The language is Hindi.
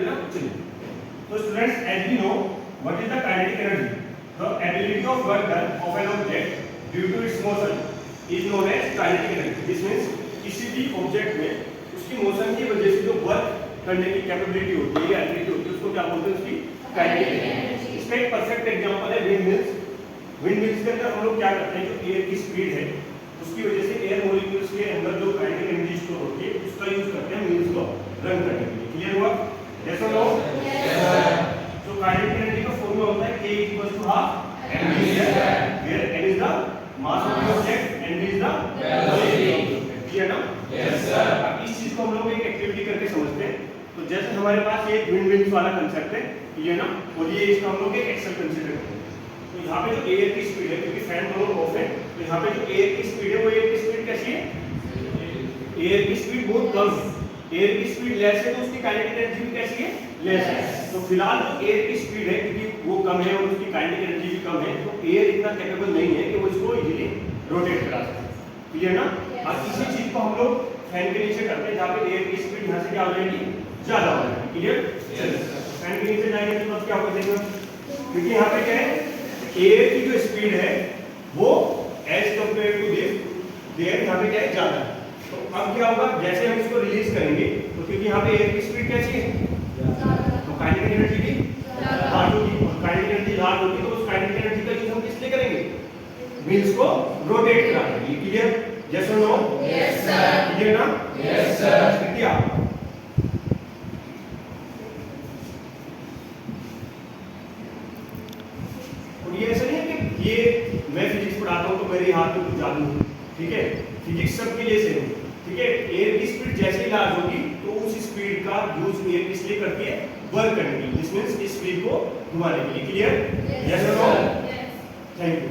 देना चलिए। तो students, as we know what is the kinetic energy, the ability of work done of an object due to its motion is known as kinetic energy. This means किसी भी ऑब्जेक्ट में उसकी मोशन की वजह से जो वर्क करने की कैपेबिलिटी होती है या एबिलिटी होती है उसको क्या बोलते हैं, उसकी काइनेटिक एनर्जी। इसका एक परफेक्ट एग्जांपल है विंड मिल्स। विंड मिल्स के अंदर हम लोग क्या करते हैं, जो एयर की स्पीड है उसकी वजह से एयर मॉलिक्यूल्स के अंदर जो काइनेटिक एनर्जी स्टोर होती है उसका यूज करते हैं मिल्स को रन करने के लिए। क्लियर हुआ? यस और नो? तो काइनेटिक एनर्जी का फॉर्मूला होता है K = ½ mv², where m is the mass of the object and v is the velocity of the object। Clear ना? Yes sir. अब इस चीज को हम लोग एक एक्टिविटी करके समझते हैं। तो जैसे हमारे पास एक विंड मिल्स वाला कांसेप्ट है, क्लियर ना, और ये इसका हम लोग एक एक्सेल कंसीडर करते हैं। तो यहाँ पे जो एयर की स्पीड है, क्योंकि फैन दोनों ऑफ है, तो यहाँ पे जो एयर की स्पीड है वो एयर की स्पीड कैसी है? एयर की स्पीड बहुत कम है। एयर की स्पीड लेस है तो उसकी काइनेटिक एनर्जी भी कैसी है? लेस है। तो फिलहाल जो एयर की स्पीड है, क्योंकि वो कम है और उसकी काइनेटिक एनर्जी भी कम है, तो एयर इतना कैपेबल नहीं है कि वो इसको इजीली रोटेट करा सके। क्लियर ना? अब इसी चीज को हम लोग फैन के नीचे करते हैं, जहाँ पे एयर की स्पीड यहाँ से क्या हो जाएगी? ज्यादा हो जाएगी। क्लियर? फैन के नीचे जाएंगे तो क्या होगा देखो, क्योंकि यहाँ पे क्या है, एयर की जो स्पीड है वो एज कंपेयर टू देयर यहाँ पे क्या है? ज्यादा है। तो अब क्या होगा, जैसे हम इसको रिलीज करेंगे तो क्योंकि यहाँ पे एयर की स्पीड कैसी है? तो काइनेटिक एनर्जी भी लार्ज होगी, और काइनेटिक एनर्जी लार्ज होगी तो उस काइनेटिक एनर्जी का यूज हम किस लिए करेंगे? व्हील्स को रोटेट कराने के लिए। क्लियर? यस और नो? Yes sir. क्लियर ना? Yes sir. क्या और ये ऐसा नहीं है कि ये मैं फिजिक्स पढ़ाता हूँ तो मेरे हाथ में कुछ जादू है, ठीक है? फिजिक्स सबके लिए सेम है, ठीक है? एयर की स्पीड जैसे ही लार्ज होगी तो उस स्पीड का यूज एयर किस लिए करती है? वर्क करने के लिए। दिस मींस इस स्पीड को घुमाने के लिए। क्लियर? यस और नो? Thank you.